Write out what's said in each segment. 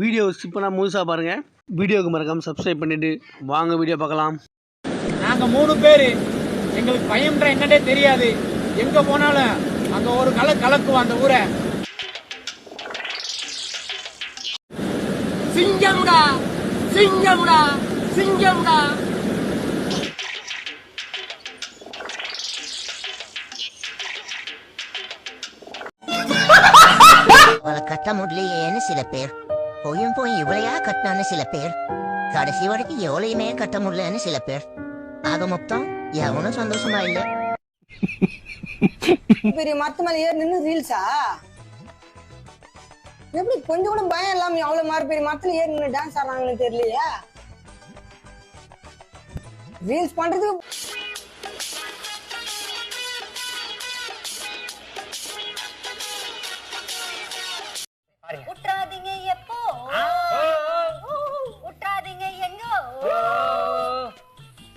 Video skip பண்ணால் முழுசாக பாருங்கள். வீடியோவுக்கு மறக்காமல் சப்ஸ்கிரைப் பண்ணிவிட்டு வாங்க வீடியோ பார்க்கலாம். நாங்கள் 3 பேர், எங்களுக்கு பயம்ன்ற என்னன்னே தெரியாது. எங்கே போனாலும் அங்கே ஒரு கலக்குவோம் அந்த ஊரை. சிங்கம்டா சிங்கம்டா சிங்கம்டா. அவளை கட்ட முடியலையேன்னு சில பேர், போயும் போய் இவளையா கட்டினான்னு சில பேர், கடைசி வரைக்கும் எவ்வளையுமே கட்ட முடியலன்னு சில பேர். ஆக மொத்தம் எவனும் சந்தோஷமா இல்ல. பெரிய மரத்து மேல ஏறி நின்று ரீல்ஸா? எப்படி கொஞ்சம் கூட பயம் இல்லாம அவ்வளவு மாதிரி பெரிய மரத்துல ஏறி நின்று டான்ஸ் ஆடுறாங்கன்னு தெரியலையா? ரீல்ஸ் பண்றதுக்கு உட்றாதீங்க எப்போ உட்றாதீங்க எங்கோ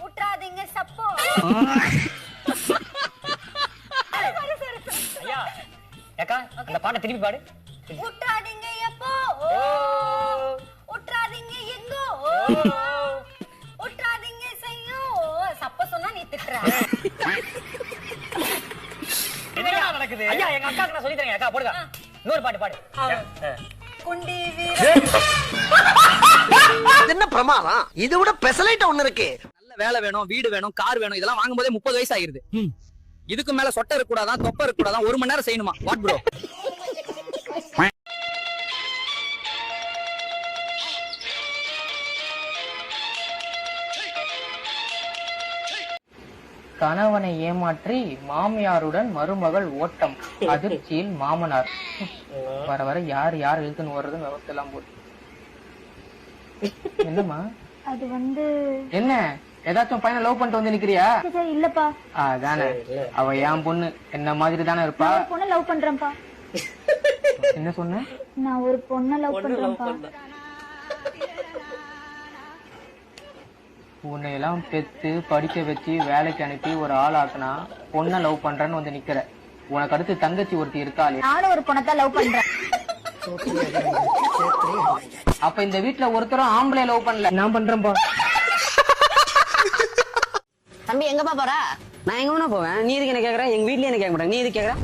உட்றாதீங்க சப்போ. ஐயா ஏக்கா அந்த பாட்டை திருப்பி பாடு. உட்றாதீங்க எப்போ உட்றாதீங்க எங்கோ உட்றாதீங்க செய்யோ. சப்ப சொன்னா நீ திட்டுற. என்னடா நடக்குது? ஐயா எங்க அக்காக்கு நான் சொல்லி தரேன். அக்கா போடுங்க, இன்னொரு பாட்டு பாடு. குண்டி வீரன் என்ன பிரமாதம், இது விட பெசலைட் ஒண்ணு இருக்கு. நல்ல வேலை வேணும், வீடு வேணும், கார் வேணும், இதெல்லாம் வாங்கும்போதே 30 வயசு ஆயிருது. இதுக்கு மேல சொட்டை இருக்க கூடாதான், தொப்பை இருக்க கூடாதான், 1 மணி நேரம் செய்யணுமா? What bro? கணவனை ஏமாற்றி மாமியாருடன் மருமகள் ஓட்டம், அதிர்ச்சியில் மாமனார். வர வர யார் யார் இழுத்துன்னு வர்றதுன்னு விவசாயம் போட்டு. என்னம்மா அது வந்து என்ன ஏதாச்சும் பையனை லவ் பண்ணிட்டு வந்து நிக்கிறியா? இல்லப்பா. அதானே, அவ என் பொண்ணு என்ன மாதிரி தானே இருப்பா. பொண்ணு லவ் பண்றேன்ப்பா. என்ன சொன்ன? நான் ஒரு பொண்ணை லவ் பண்றேன்ப்பா. உன்னை எல்லாம் பெத்து படிக்க வச்சு வேலைக்கு அனுப்பி ஒரு ஆள் ஆக்குனா பொண்ணை லவ் பண்றேன்னு வந்து நிக்கிற. உனக்கு அடுத்து தங்கச்சி ஒருத்தி இருக்காளே. நானும் ஒரு பொண்ணை லவ் பண்றேன். அப்ப இந்த வீட்டுல ஒருத்தரும் ஆம்பளை லவ் பண்ணல. நான் பண்றேன்பா. தம்பி எங்கப்பா போற? நான் எங்க வேணா போவேன். நீ இதுக்கு என்ன கேக்குற? எங்க வீட்லயே என்ன கேட்க மாட்டாங்க, நீ எதுக்கு கேக்குற?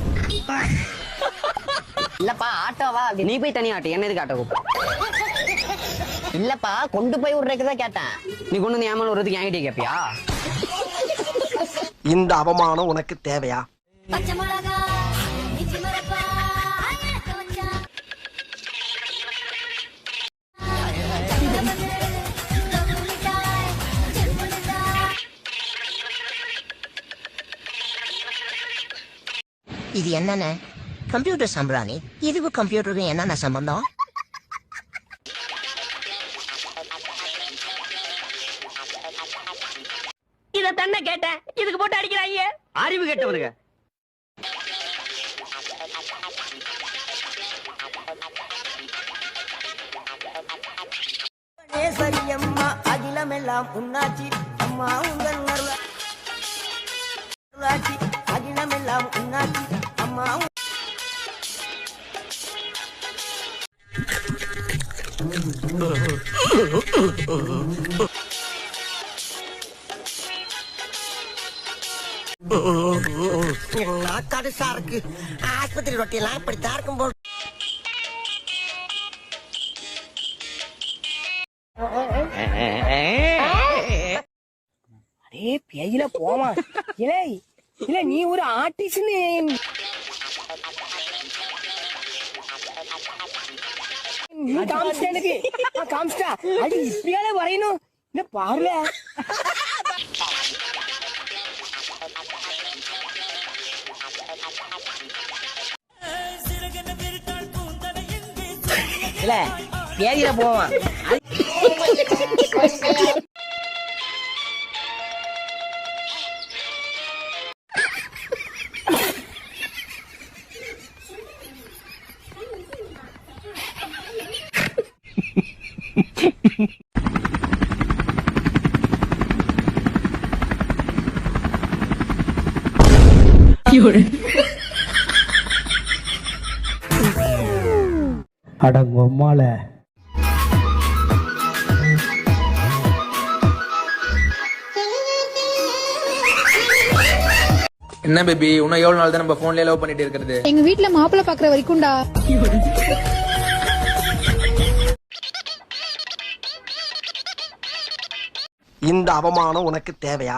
இல்லப்பா ஆட்டோவா? நீ போய் தனியா ஆட்டு, என்ன எதுக்கு ஆட்டோ கூப்பிட? இல்லப்பா கொண்டு போய் விடுறதுக்குதான் கேட்டேன். நீ கொண்டு வந்து ஏமால விடுறதுக்கு என்கிட்ட கேப்பியா? இந்த அவமானம் உனக்கு தேவையா? பச்சை மிளகா இஞ்சி மரப்பா இது என்னென்ன கம்ப்யூட்டர் சம்பிராணி? இதுக்கு கம்ப்யூட்டருக்கு என்னென்ன சம்பந்தம்? இத தன்ன கேட்டேன், இதுக்கு போட்டு அடிக்கிறாங்க. அறிவு கேட்டவனுங்க. சரியம்மா அகிலமெல்லாம் உன்னாச்சி அம்மா உங்கள் அருளாச்சி அகிலமெல்லாம் உன்னாச்சி அம்மா. கடுசா இருக்கு. ஆஸ்பத்திரி ரொட்டியெல்லாம் இப்படித்தான் இருக்கும் போது. அரே பேயில போமா. இல்ல இல்ல நீ ஒரு ஆர்டிஸ்ட். நீ காமிச்சிட்ட எனக்கு. காமிச்சிட்டா அது இப்படியால வரையணும். என்ன பாருல. இல்ல பேயில போமா. அடங்கொம்மால என்ன பேபி இன்னும் எவ்வளவு நாள் தான் நம்ம போன்லயே லவ் பண்ணிட்டு இருக்கிறது? எங்க வீட்ல மாப்பிள்ளை பாக்குற வரைக்கும்டா. இந்த அவமானம் உனக்கு தேவையா?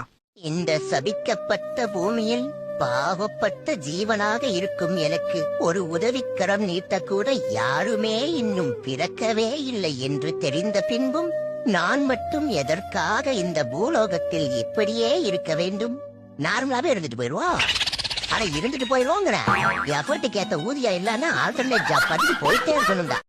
இந்த சபிக்கப்பட்ட பூமியில் பாவப்பட்ட ஜீவனாக இருக்கும் எனக்கு ஒரு உதவிக்கரம் நீட்டக்கூட யாருமே இன்னும் பிறக்கவே இல்லை என்று தெரிந்த பின்பும் நான் மட்டும் எதற்காக இந்த பூலோகத்தில் இப்படியே இருக்க வேண்டும்? நார்மலாவே இருந்துட்டு போயிடுவோம். ஆனா இருந்துட்டு போயிடுவோங்கிற எஃபர்ட்டுக்கு ஏத்த ஊதியம் இல்லன்னா ஆல்டர்னேட் ஜாப் பார்த்துட்டு போயிட்டே இருக்கணும்டா.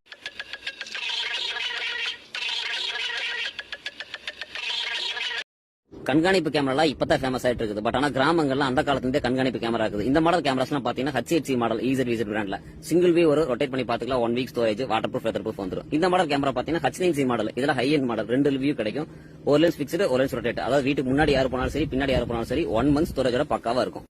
கண்காணிப்பு கேமரா இப்பதான் ஃபேமஸ் ஆயிட்டு இருக்குது. பட் ஆனா கிராமங்கள்ல அந்த காலத்துல இருந்தே கண்காணிப்பு கேமரா இருக்குது. இந்த மாடல் கேமராஸ் பாத்தீங்கன்னா HHC மாடல் EZVZ பிராண்ட்ல சிங்கிள் வியூ ஒரு ரொட்டேட் பண்ணி பாத்துக்கலாம். 1 week storage, water proof, weather proof வந்துரும். இந்த மாடல் கேமரா பாத்தீங்கன்னா H9C மாடல். இதுல ஹை எண்ட் மாடல் 2 வியூ கிடைக்கும். ஒரு லென்ஸ் பிக்ஸ்டு, ஒரு லென்ஸ் ரொட்டேட். அதாவது வீட்டுக்கு முன்னாடி யாரு போனாலும் சரி, பின்னாடி யாரு போனாலும் சரி 1 மந்த் ஸ்டோரேஜோட பக்காவா இருக்கும்.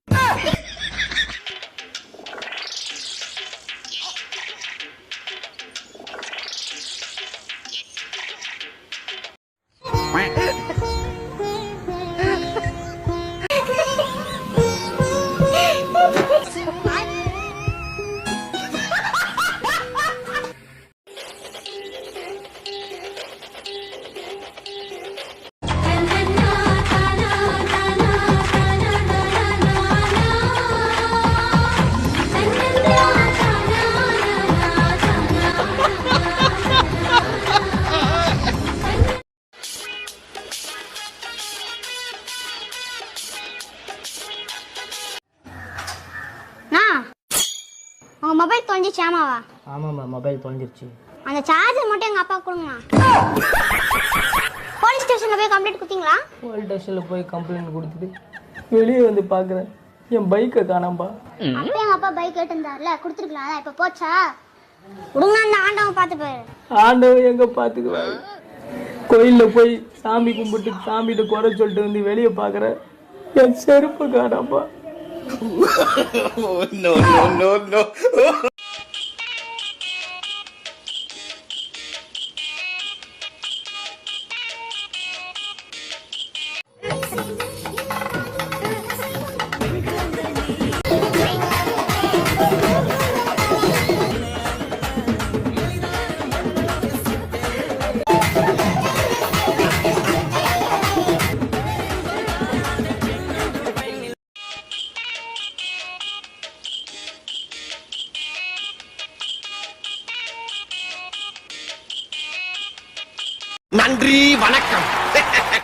உங்க மொபைல் தொலைஞ்சிச்சு ஆமாவா? ஆமாம்மா மொபைல் தொலைஞ்சிருச்சு. அந்த சார்ஜர் மட்டும் எங்க அப்பா கொடுங்கண்ணா. போலீஸ் ஸ்டேஷன்ல போய் கம்ப்ளைண்ட் கொடுத்தீங்களா? போலீஸ் ஸ்டேஷன்ல போய் கம்ப்ளைண்ட் கொடுத்துட்டு வெளியே வந்து பாக்குறேன் என் பைக்கை காணாம்பா. அப்ப எங்க அப்பா பைக் கேட்டிருந்தாருல, கொடுத்துருக்கலாம். இப்ப போச்சா? விடுங்க, அந்த ஆண்டவன் பார்த்து போயிரு. ஆண்டவன் எங்க பாத்துக்குவாரு? கோயில்ல போய் சாமி கும்பிட்டு சாமிகிட்ட குறை சொல்லிட்டு வந்து வெளியே பாக்குறேன் என் செருப்பு காணாம்பா. No, no, no, no. நன்றி வணக்கம்.